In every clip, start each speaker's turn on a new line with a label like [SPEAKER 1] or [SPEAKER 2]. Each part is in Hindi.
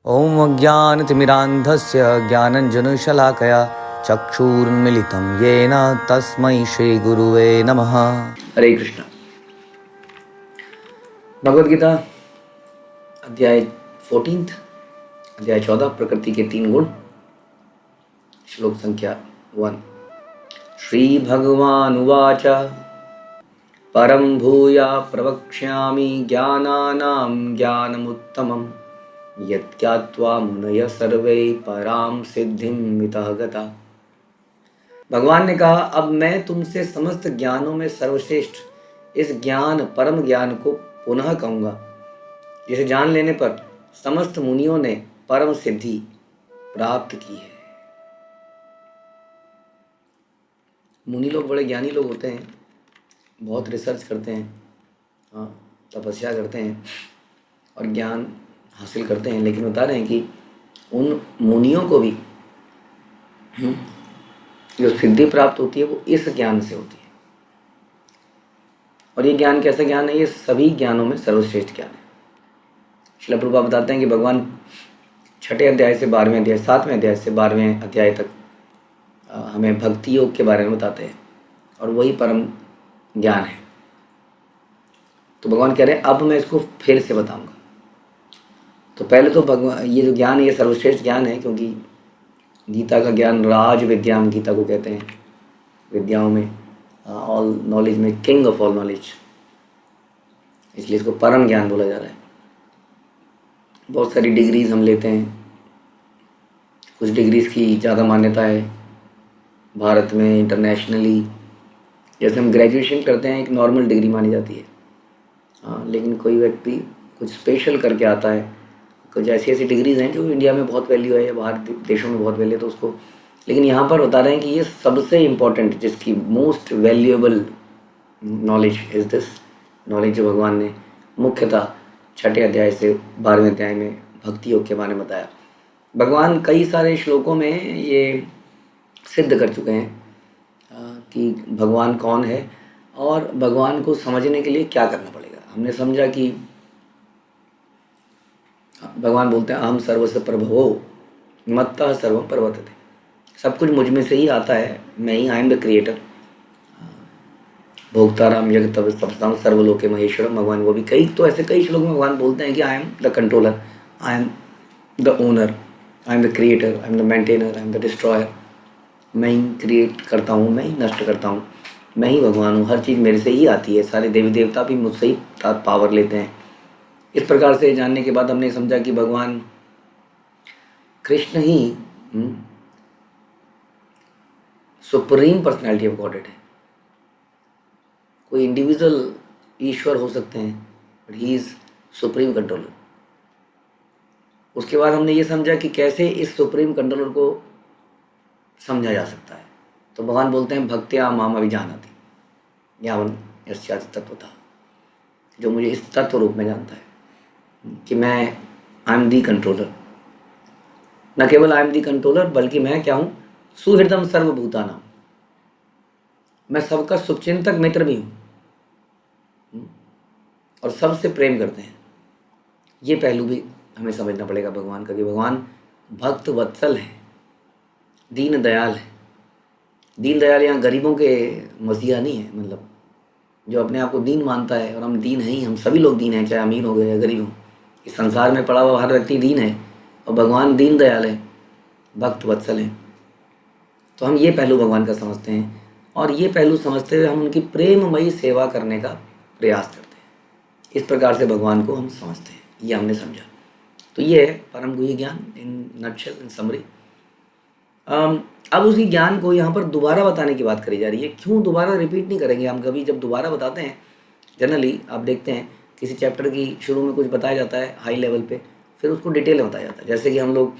[SPEAKER 1] ॐ अज्ञानतिमिरान्धस्य ज्ञानञ्जनशलाकया चक्षुरुन्मिलितं येन तस्मै श्रीगुरुवे नमः। हरे कृष्ण। भगवद गीता अध्याय 14 अध्याय 14 प्रकृति के 3 गुण, श्लोक संख्या 1। श्री भगवान उवाच परं भूया प्रवक्ष्यामि ज्ञानानां ज्ञानमुत्तमम् यत्ज्ञात्वा मुनयः सर्वे परां सिद्धिं मितः गता। भगवान ने कहा, अब मैं तुमसे समस्त ज्ञानों में सर्वश्रेष्ठ इस ज्ञान परम ज्ञान को पुनः कहूँगा, जिसे जान लेने पर समस्त मुनियों ने परम सिद्धि प्राप्त की है। मुनि लोग बड़े ज्ञानी लोग होते हैं, बहुत रिसर्च करते हैं, तपस्या करते हैं और ज्ञान हासिल करते हैं, लेकिन बता रहे हैं कि उन मुनियों को भी जो सिद्धि प्राप्त होती है वो इस ज्ञान से होती है। और ये ज्ञान कैसा ज्ञान है? ये सभी ज्ञानों में सर्वश्रेष्ठ ज्ञान है। श्रील प्रभुपाद बताते हैं कि भगवान 6 अध्याय से 12वें अध्याय, 7वें अध्याय से 12वें अध्याय तक हमें भक्ति योग के बारे में बताते हैं, और वही परम ज्ञान है। तो भगवान कह रहे हैं अब मैं इसको फिर से बताऊंगा। तो पहले तो भगवान ये जो ज्ञान है ये सर्वश्रेष्ठ ज्ञान है, क्योंकि गीता का ज्ञान राज विद्याम गीता को कहते हैं। विद्याओं में, ऑल नॉलेज में किंग ऑफ ऑल नॉलेज, इसलिए इसको परम ज्ञान बोला जा रहा है। बहुत सारी डिग्रीज हम लेते हैं, कुछ डिग्रीज की ज़्यादा मान्यता है भारत में, इंटरनेशनली। जैसे हम ग्रेजुएशन करते हैं, एक नॉर्मल डिग्री मानी जाती है, लेकिन कोई व्यक्ति कुछ स्पेशल करके आता है, कुछ ऐसी ऐसी डिग्रीज हैं जो इंडिया में बहुत वैल्यू है या बाहर देशों में बहुत वैल्यू है, तो उसको, लेकिन यहाँ पर बता रहे हैं कि ये सबसे इम्पोर्टेंट, जिसकी most valuable knowledge is this knowledge, जो भगवान ने मुख्यतः 6 अध्याय से 12वें अध्याय में भक्ति योग के बारे में बताया। भगवान कई सारे श्लोकों में ये सिद्ध कर चुके हैं कि भगवान कौन है और भगवान को समझने के लिए क्या करना पड़ेगा। हमने समझा कि भगवान बोलते हैं अहम सर्वस्य प्रभवो मत्तः सर्वं प्रवर्तते, सब कुछ मुझ में से ही आता है, मैं ही, आई एम द क्रिएटर, भोक्ताराम जगत सबसाम सर्वलोके महेश्वरम। भगवान वो भी कई श्लोक में भगवान बोलते हैं कि I am the controller, I am the owner, I am the creator, I am the maintainer, I am the destroyer. मैं ही क्रिएट करता हूँ, मैं ही नष्ट करता हूँ, मैं ही भगवान हूँ, हर चीज़ मेरे से ही आती है, सारे देवी देवता भी मुझसे ही पावर लेते हैं। इस प्रकार से जानने के बाद हमने समझा कि भगवान कृष्ण ही सुप्रीम पर्सनैलिटी ऑफ गॉडहेड है। कोई इंडिविजुअल ईश्वर हो सकते हैं, but he is supreme controller. उसके बाद हमने ये समझा कि कैसे इस सुप्रीम कंट्रोलर को समझा जा सकता है। तो भगवान बोलते हैं भक्त्या माम अभिजानाति यावन यस्याति तत्वतः, जो मुझे इस तत्व रूप में जानता है कि मैं आई एम दी कंट्रोलर। न केवल आई एम दी कंट्रोलर, बल्कि मैं क्या हूँ? सुहृदम सर्वभूतानाम, मैं सबका शुभचिंतक मित्र भी हूँ और सबसे प्रेम करते हैं। ये पहलू भी हमें समझना पड़ेगा भगवान का, कि भगवान भक्त वत्सल है, दीन दयाल है। दीन दयाल यहाँ गरीबों के मसीहा नहीं है, मतलब जो अपने आप को दीन मानता है, और हम दीन हैं ही, हम सभी लोग दीन हैं, चाहे अमीर हो गए या गरीब हो। इस संसार में पड़ा हुआ हर व्यक्ति दीन है, और भगवान दीन दयाल है, भक्त वत्सल हैं। तो हम ये पहलू भगवान का समझते हैं, और ये पहलू समझते हुए हम उनकी प्रेममयी सेवा करने का प्रयास करते हैं। इस प्रकार से भगवान को हम समझते हैं, ये हमने समझा। तो ये है परम गुह्य ज्ञान इन नटशेल, इन समरी। अब उसी ज्ञान को यहाँ पर दोबारा बताने की बात करी जा रही है। क्यों दोबारा रिपीट नहीं करेंगे हम कभी? जब दोबारा बताते हैं, जनरली आप देखते हैं किसी चैप्टर की शुरू में कुछ बताया जाता है हाई लेवल पे, फिर उसको डिटेल में बताया जाता है। जैसे कि हम लोग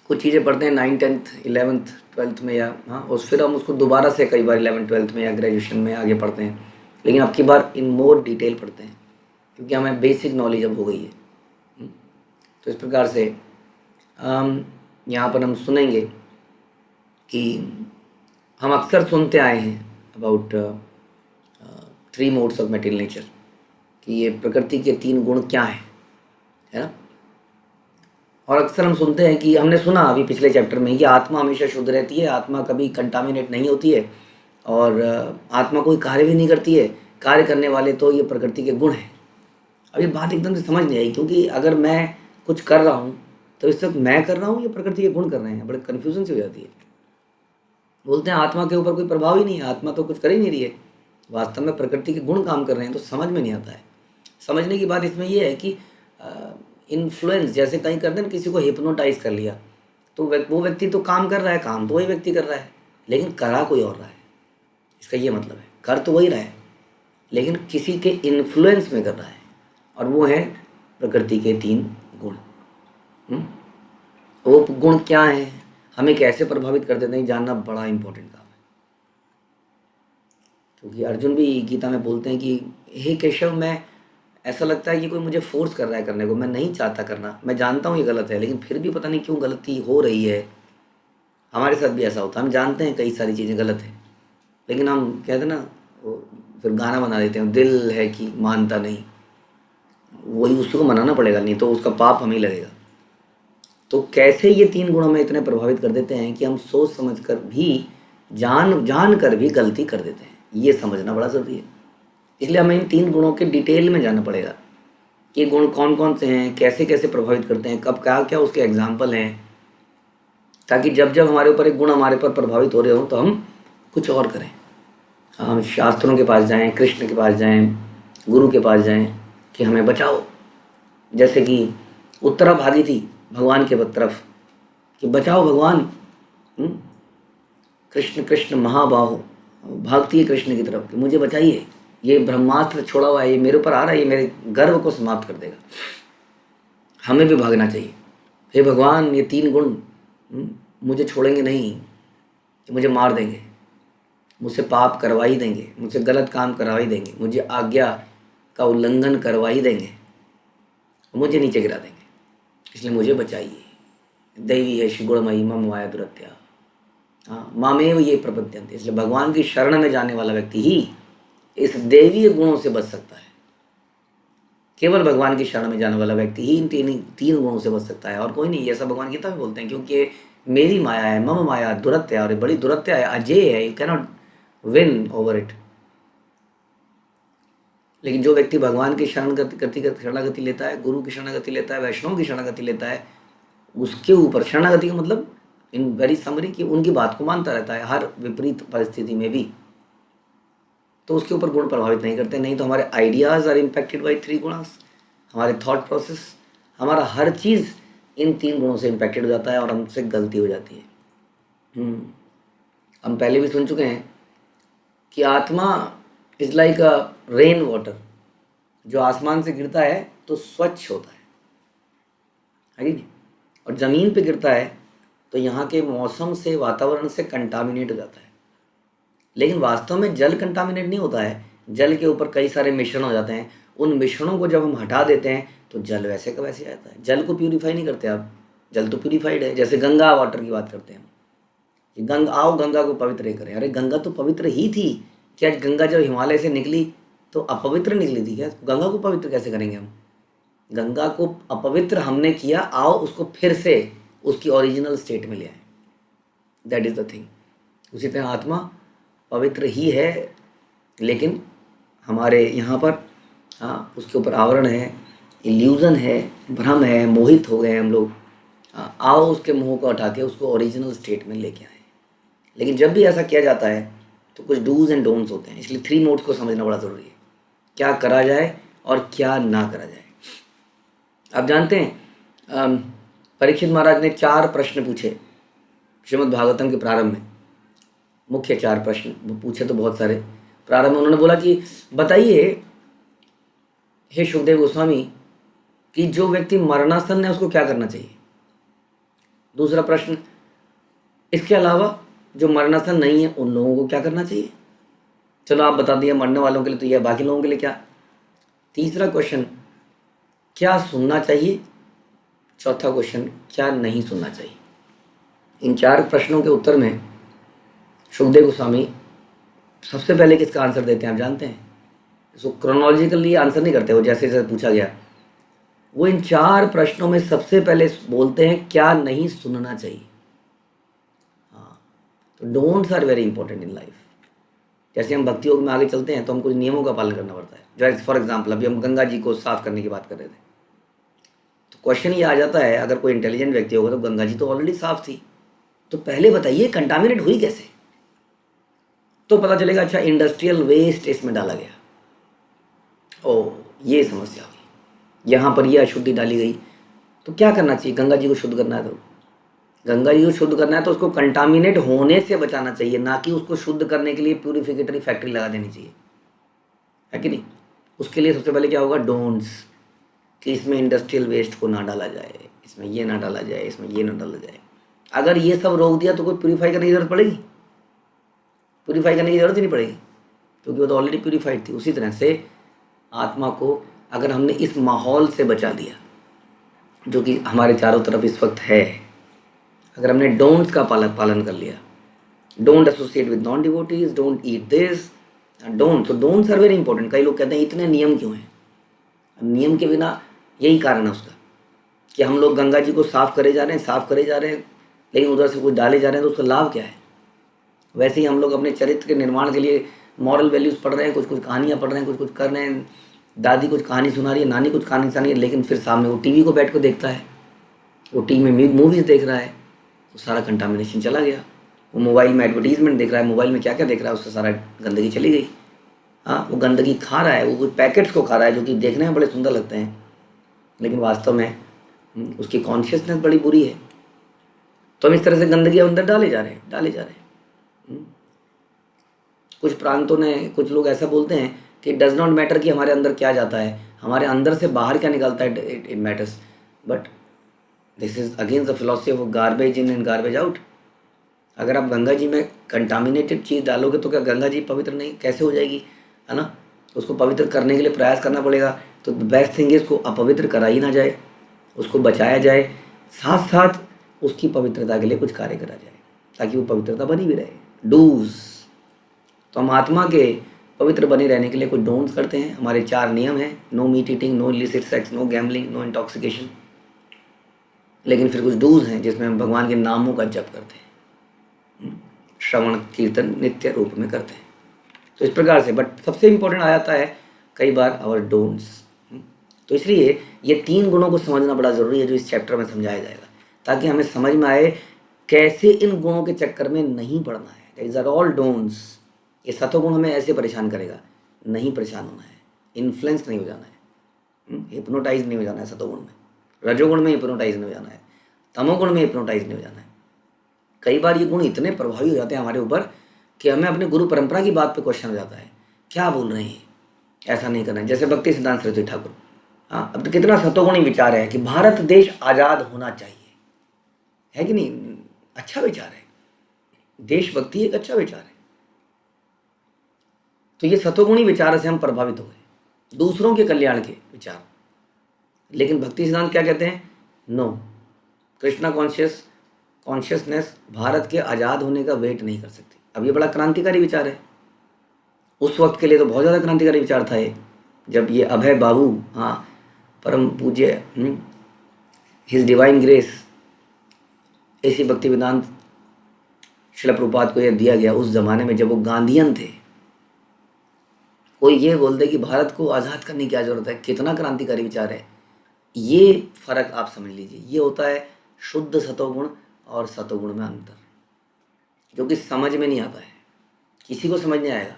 [SPEAKER 1] कुछ चीज़ें पढ़ते हैं 9th 10th 11th 12th में, या और फिर हम उसको दोबारा से कई बार 11th 12th में या ग्रेजुएशन में आगे पढ़ते हैं, लेकिन अब की बार इन मोर डिटेल पढ़ते हैं, क्योंकि हमें बेसिक नॉलेज अब हो गई है। तो इस प्रकार से यहाँ पर हम सुनेंगे कि हम अक्सर सुनते आए हैं about 3 modes of material nature, कि ये प्रकृति के 3 गुण क्या हैं, है ना। और अक्सर हम सुनते हैं कि हमने सुना अभी पिछले चैप्टर में कि आत्मा हमेशा शुद्ध रहती है, आत्मा कभी कंटामिनेट नहीं होती है और आत्मा कोई कार्य भी नहीं करती है, कार्य करने वाले तो ये प्रकृति के गुण हैं। अब ये बात एकदम से समझ नहीं आई, क्योंकि अगर मैं कुछ कर रहा हूँ तो इस वक्त मैं कर रहा हूँ या प्रकृति के गुण कर रहे हैं, बड़े कन्फ्यूजन से हो जाती है। बोलते हैं आत्मा के ऊपर कोई प्रभाव ही नहीं है, आत्मा तो कुछ कर ही नहीं रही है, वास्तव में प्रकृति के गुण काम कर रहे हैं, तो समझ में नहीं आता है। समझने की बात इसमें यह है कि इन्फ्लुएंस जैसे कहीं करते हैं ना, किसी को हिप्नोटाइज कर लिया तो वो व्यक्ति तो काम कर रहा है, काम तो वही व्यक्ति कर रहा है, लेकिन करा कोई और रहा है। इसका ये मतलब है कर तो वही रहा है लेकिन किसी के इन्फ्लुएंस में कर रहा है, और वो है प्रकृति के 3 गुण। वो गुण क्या हैं, हमें कैसे प्रभावित कर देते हैं, जानना बड़ा इंपॉर्टेंट काम है। क्योंकि अर्जुन भी गीता में बोलते हैं कि हे केशव, मैं ऐसा लगता है कि कोई मुझे फोर्स कर रहा है करने को, मैं नहीं चाहता करना, मैं जानता हूँ ये गलत है, लेकिन फिर भी पता नहीं क्यों गलती हो रही है। हमारे साथ भी ऐसा होता है, हम जानते हैं कई सारी चीज़ें गलत हैं, लेकिन हम कहते हैं ना, वो फिर गाना बना देते हैं, दिल है कि मानता नहीं, वही उसको मनाना पड़ेगा, नहीं तो उसका पाप हमें लगेगा। तो कैसे ये 3 गुण हमें इतने प्रभावित कर देते हैं कि हम सोच समझ कर भी, जान कर भी गलती कर देते हैं, ये समझना बड़ा ज़रूरी है। इसलिए हमें इन 3 गुणों के डिटेल में जानना पड़ेगा कि गुण कौन कौन से हैं, कैसे कैसे प्रभावित करते हैं, कब क्या क्या उसके एग्जाम्पल हैं, ताकि जब जब हमारे ऊपर एक गुण हमारे पर प्रभावित हो रहे हो तो हम कुछ और करें। हम शास्त्रों के पास जाएं, कृष्ण के पास जाएं, गुरु के पास जाएं कि हमें बचाओ। जैसे कि उत्तरा भागी थी भगवान के तरफ कि बचाओ भगवान, कृष्ण कृष्ण महाबाहो, भागती है कृष्ण की तरफ कि मुझे बचाइए, ये ब्रह्मास्त्र छोड़ा हुआ है, ये मेरे ऊपर आ रहा है, ये मेरे गर्व को समाप्त कर देगा, हमें भी भागना चाहिए। हे भगवान, ये 3 गुण मुझे छोड़ेंगे नहीं, कि मुझे मार देंगे, मुझसे पाप करवा ही देंगे, मुझसे गलत काम करवा ही देंगे, मुझे आज्ञा का उल्लंघन करवा ही देंगे, मुझे नीचे गिरा देंगे, इसलिए मुझे बचाइए। दैवी है शिगुणमयी मम माया दुरत्या, हाँ मामेव ये प्रपद्यन्ते। इसलिए भगवान की शरण में जाने वाला व्यक्ति ही इस दैवीय गुणों से बच सकता है। केवल भगवान की शरण में जाने वाला व्यक्ति ही इन 3 गुणों से बच सकता है, और कोई नहीं। ऐसा भगवान गीता में बोलते हैं, क्योंकि मेरी माया है, मम माया दुरत्या, और बड़ी दुरत्या है, अजेय है, you cannot win over it. लेकिन जो व्यक्ति भगवान की शरणागति लेता है, गुरु की शरणागति लेता है, वैष्णव की शरणागति लेता है, उसके ऊपर शरणागति का मतलब इन वेरी समरी कि उनकी बात को मानता रहता है हर विपरीत परिस्थिति में भी, तो उसके ऊपर गुण प्रभावित नहीं करते। नहीं तो हमारे आइडियाज़ आर इम्पैक्टेड बाई 3 गुणास, हमारे थॉट प्रोसेस, हमारा हर चीज़ इन 3 गुणों से इम्पैक्टेड हो जाता है और हमसे गलती हो जाती है। हम पहले भी सुन चुके हैं कि आत्मा is like a rain water, जो आसमान से गिरता है तो स्वच्छ होता है कि नहीं, और ज़मीन पे गिरता है तो यहाँ के मौसम से, वातावरण से कंटामिनेट हो जाता है। लेकिन वास्तव में जल कंटामिनेट नहीं होता है, जल के ऊपर कई सारे मिश्रण हो जाते हैं, उन मिश्रणों को जब हम हटा देते हैं तो जल वैसे का वैसे आता है। जल को प्यूरीफाई नहीं करते आप, जल तो प्यूरीफाइड है। जैसे गंगा वाटर की बात करते हैं कि आओ गंगा को पवित्र करें, अरे गंगा तो पवित्र ही थी क्या? गंगा जब हिमालय से निकली तो अपवित्र निकली थी क्या? गंगा को पवित्र कैसे करेंगे हम? गंगा को अपवित्र हमने किया, आओ उसको फिर से उसकी ओरिजिनल स्टेट में ले आए। That is the thing. उसी तरह आत्मा पवित्र ही है, लेकिन हमारे यहाँ पर उसके ऊपर आवरण है, इल्यूज़न है, भ्रम है, मोहित हो गए हम लोग। आओ उसके मोह को हटा के उसको ओरिजिनल स्टेट में लेके आए। लेकिन जब भी ऐसा किया जाता है तो कुछ डूज एंड डोंट्स होते हैं, इसलिए 3 मोड्स को समझना बड़ा ज़रूरी है, क्या करा जाए और क्या ना करा जाए। आप जानते हैं परीक्षित महाराज ने 4 प्रश्न पूछे श्रीमद् भागवतम के प्रारंभ में, मुख्य 4 प्रश्न पूछे तो बहुत सारे। प्रारंभ में उन्होंने बोला कि बताइए हे सुखदेव गोस्वामी कि जो व्यक्ति मरणासन है उसको क्या करना चाहिए। दूसरा प्रश्न, इसके अलावा जो मरणासन नहीं है उन लोगों को क्या करना चाहिए। चलो आप बता दिए, मरने वालों के लिए तो यह, बाकी लोगों के लिए क्या। तीसरा क्वेश्चन, क्या सुनना चाहिए। चौथा क्वेश्चन, क्या नहीं सुनना चाहिए। इन 4 प्रश्नों के उत्तर में सुखदेव गोस्वामी सबसे पहले किसका आंसर देते हैं आप जानते हैं? इसको क्रोनोलॉजिकली आंसर नहीं करते, वो जैसे जैसे पूछा गया वो इन 4 प्रश्नों में सबसे पहले बोलते हैं क्या नहीं सुनना चाहिए। हाँ, तो don'ts are very important in life. जैसे हम भक्ति योग में आगे चलते हैं तो हम कुछ नियमों का पालन करना पड़ता है। जैसे फॉर एग्जाम्पल अभी हम गंगा जी को साफ करने की बात कर रहे थे, तो क्वेश्चन ये आ जाता है, अगर कोई इंटेलिजेंट व्यक्ति होगा तो गंगा जी तो ऑलरेडी साफ थी, तो पहले बताइए कंटामिनेट हुई कैसे। तो पता चलेगा अच्छा इंडस्ट्रियल वेस्ट इसमें डाला गया, ओ ये समस्या हुई, यहाँ पर ये अशुद्धि डाली गई। तो क्या करना चाहिए, गंगा जी को शुद्ध करना है तो गंगा जी को शुद्ध करना है तो उसको कंटामिनेट होने से बचाना चाहिए, ना कि उसको शुद्ध करने के लिए प्यूरिफिकेटरी फैक्ट्री लगा देनी चाहिए, है कि नहीं। उसके लिए सबसे पहले क्या होगा, डोंट्स, कि इसमें इंडस्ट्रियल वेस्ट को ना डाला जाए, इसमें ये ना डाला जाए, इसमें ये ना डाला जाए। अगर ये सब रोक दिया तो कोई प्यूरीफाई करने की जरूरत पड़ेगी, प्यूरीफाई करने की जरूरत ही नहीं पड़ेगी, क्योंकि वो तो ऑलरेडी प्यूरीफाइड थी। उसी तरह से आत्मा को अगर हमने इस माहौल से बचा दिया जो कि हमारे चारों तरफ इस वक्त है, अगर हमने डोंट्स का पालन कर लिया, don't associate with non devotees, don't eat this, don't, तो डोंट्स आर वेरी इंपॉर्टेंट। कई लोग कहते हैं इतने नियम क्यों हैं, नियम के बिना यही कारण है उसका कि हम लोग गंगा जी को साफ करे जा रहे हैं, साफ करे जा रहे हैं, लेकिन उधर से कुछ डाले जा रहे हैं, तो उसका लाभ क्या है। वैसे ही हम लोग अपने चरित्र के निर्माण के लिए मॉरल वैल्यूज़ पढ़ रहे हैं, कुछ कुछ कहानियाँ पढ़ रहे हैं, कुछ कुछ कर रहे हैं, दादी कुछ कहानी सुना रही है, नानी कुछ कहानी सुना रही है, लेकिन फिर सामने वो टीवी को बैठ कर देखता है, वो टीवी में मूवीज़ देख रहा है, तो सारा कंटामिनेशन चला गया। वो मोबाइल में एडवर्टीजमेंट देख रहा है, मोबाइल में क्या क्या देख रहा है, उससे सारा गंदगी चली गई। हाँ, वो गंदगी खा रहा है, वो कुछ पैकेट्स को खा रहा है जो कि देखने में बड़े सुंदर लगते हैं, लेकिन वास्तव में उसकी कॉन्शियसनेस बड़ी बुरी है। तो हम इस तरह से गंदगी अंदर डाले जा रहे हैं। कुछ प्रांतों ने, कुछ लोग ऐसा बोलते हैं कि डज नॉट मैटर कि हमारे अंदर क्या जाता है, हमारे अंदर से बाहर क्या निकलता है, it matters. But this is against the philosophy of garbage in and garbage out. अगर आप गंगा जी में कंटामिनेटेड चीज़ डालोगे तो क्या गंगा जी पवित्र नहीं कैसे हो जाएगी, है ना। उसको पवित्र करने के लिए प्रयास करना पड़ेगा। तो बेस्ट थिंग है उसको अपवित्र करा ही ना जाए, उसको बचाया जाए, साथ साथ उसकी पवित्रता के लिए कुछ कार्य करा जाए ताकि वो पवित्रता बनी भी रहे। डूज, तो हम आत्मा के पवित्र बने रहने के लिए कुछ डोंट्स करते हैं। हमारे 4 नियम हैं, no meat eating, no illicit sex, no gambling, no intoxication. लेकिन फिर कुछ डूज हैं जिसमें हम भगवान के नामों का जप करते हैं, श्रवण कीर्तन नित्य रूप में करते हैं। तो इस प्रकार से, बट सबसे इम्पोर्टेंट आ जाता है कई बार आवर डोंट्स। तो इसलिए ये 3 गुणों को समझना बड़ा ज़रूरी है जो इस चैप्टर में समझाया जाएगा, ताकि हमें समझ में आए कैसे इन गुणों के चक्कर में नहीं पड़ना है। That is are all don'ts. ये सतोगुण हमें ऐसे परेशान करेगा, नहीं परेशान होना है, इन्फ्लुएंस नहीं हो जाना है, हिप्नोटाइज नहीं हो जाना है सतोगुण में, रजोगुण में हिप्नोटाइज नहीं हो जाना है, तमोगुण में हिप्नोटाइज नहीं हो जाना है। कई बार ये गुण इतने प्रभावी हो जाते हैं हमारे ऊपर कि हमें अपने गुरु परंपरा की बात पे क्वेश्चन हो जाता है, क्या बोल रहे हैं, ऐसा नहीं करना है। जैसे भक्ति सिद्धांत सरस्वती ठाकुर, हाँ, अब तो कितना सतोगुणी विचार है कि भारत देश आज़ाद होना चाहिए, है कि नहीं, अच्छा विचार है, देशभक्ति एक अच्छा विचार है। तो ये सतोगुणी विचार से हम प्रभावित हो गए, दूसरों के कल्याण के विचार। लेकिन भक्ति सिद्धांत क्या कहते हैं, नो, कृष्णा कॉन्शियसनेस भारत के आज़ाद होने का वेट नहीं कर सकती। अब ये बड़ा क्रांतिकारी विचार है, उस वक्त के लिए तो बहुत ज़्यादा क्रांतिकारी विचार था ये, जब ये अभय बाबू, हाँ, परम पूज्य हिज डिवाइन ग्रेस ऐसी भक्ति वेदांत शिला प्रभुपाद को यह दिया गया उस जमाने में जब वो गांधीयन थे। कोई ये बोल दे कि भारत को आज़ाद करने की क्या जरूरत है, कितना क्रांतिकारी विचार है। ये फर्क आप समझ लीजिए, ये होता है शुद्ध सतोगुण और सतोगुण में अंतर, जो कि समझ में नहीं आता है, किसी को समझ नहीं आएगा।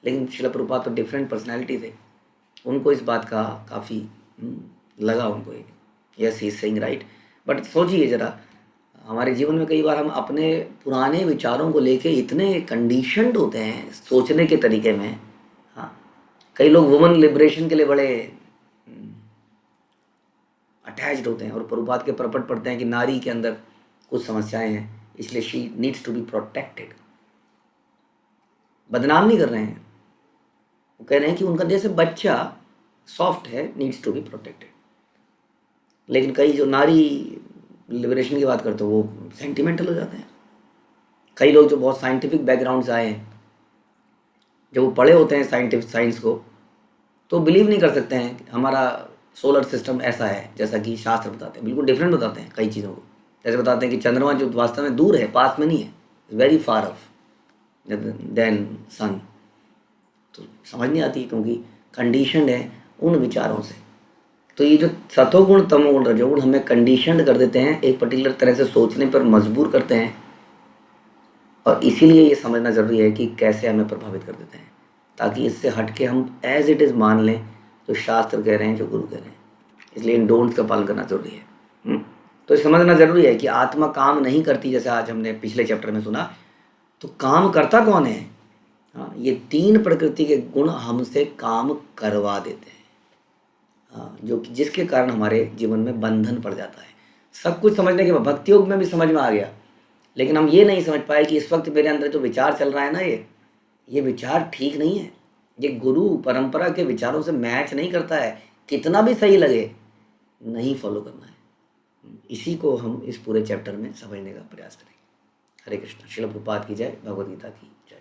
[SPEAKER 1] लेकिन शिला प्रभुपाद तो डिफरेंट पर्सनैलिटी थे, उनको इस बात का काफ़ी लगा, उनको yes he is saying right. But सोचिए ज़रा, हमारे जीवन में कई बार हम अपने पुराने विचारों को लेके इतने कंडीशनड होते हैं सोचने के तरीके में। हाँ, कई लोग वुमेन लिबरेशन के लिए बड़े अटैच्ड होते हैं और प्रभुपाद के प्रपट पढ़ते हैं कि नारी के अंदर कुछ समस्याएं हैं, इसलिए she needs to be protected. बदनाम नहीं कर रहे हैं, वो कह रहे हैं कि उनका जैसे बच्चा सॉफ्ट है, नीड्स टू बी प्रोटेक्टेड। लेकिन कई जो नारी लिबरेशन की बात करते हो वो सेंटिमेंटल हो जाते हैं। कई लोग जो बहुत साइंटिफिक बैकग्राउंड से आए हैं, जब वो पढ़े होते हैं साइंस को, तो बिलीव नहीं कर सकते हैं कि हमारा सोलर सिस्टम ऐसा है जैसा कि शास्त्र बताते हैं, बिल्कुल डिफरेंट बताते हैं कई चीज़ों को। जैसे बताते हैं कि चंद्रमा जो वास्तव में दूर है, पास में नहीं है, वेरी फार ऑफ देन सन। तो समझ नहीं आती क्योंकि कंडीशनड है उन विचारों से। तो ये जो सतोगुण तमोगुण रजोगुण हमें कंडीशनड कर देते हैं, एक पर्टिकुलर तरह से सोचने पर मजबूर करते हैं, और इसीलिए ये समझना ज़रूरी है कि कैसे हमें प्रभावित कर देते हैं, ताकि इससे हट के हम एज इट इज़ मान लें जो शास्त्र कह रहे हैं, जो गुरु कह रहे हैं। इसलिए इन डोंट्स का पालन करना जरूरी है। तो समझना जरूरी है कि आत्मा काम नहीं करती, जैसे आज हमने पिछले चैप्टर में सुना। तो काम करता कौन है? हाँ, ये तीन प्रकृति के गुण हमसे काम करवा देते हैं। हाँ, जो कि जिसके कारण हमारे जीवन में बंधन पड़ जाता है। सब कुछ समझने के बाद भक्ति योग में भी समझ में आ गया, लेकिन हम ये नहीं समझ पाए कि इस वक्त मेरे अंदर जो विचार चल रहा है ना, ये विचार ठीक नहीं है, ये गुरु परंपरा के विचारों से मैच नहीं करता है। कितना भी सही लगे, नहीं फॉलो करना है। इसी को हम इस पूरे चैप्टर में समझने का प्रयास करेंगे। हरे कृष्ण। श्रील प्रभुपाद की जय। भगवद गीता की जय।